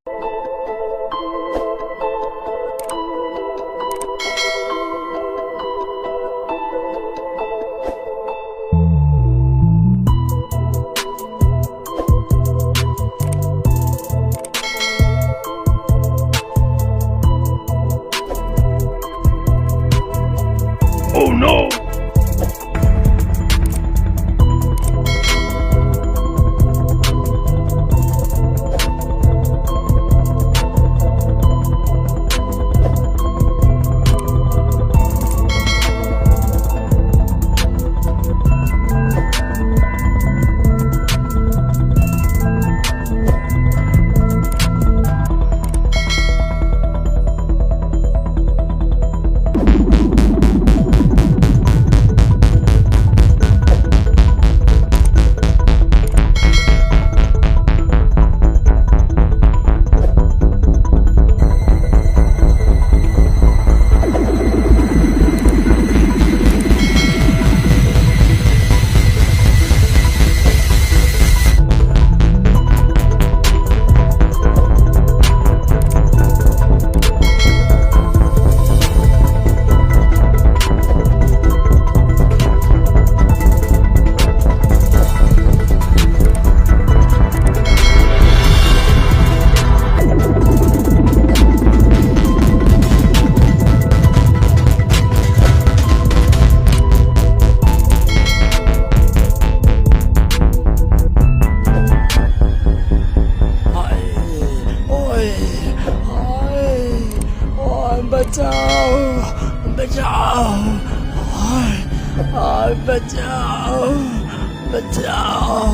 Oh no! बचाओ बचाओ बचाओ बचाओ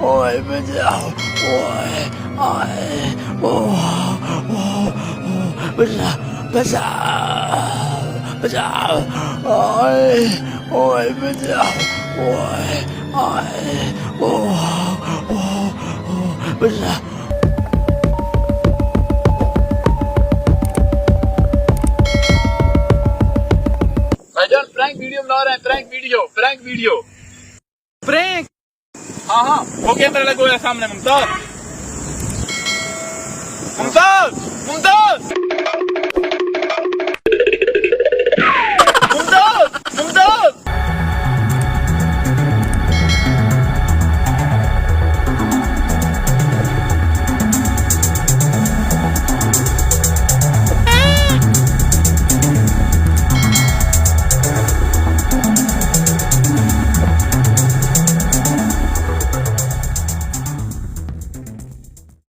ओए बचाओ ओए बचाओ बचाओ बचाओ ओए बचाओ बचाओ भाईजान प्रैंक वीडियो बना रहे हैं, प्रैंक वीडियो प्रैंक। हाँ वो कैमरा लगो है सामने। मुमताज मुमताज मुमताज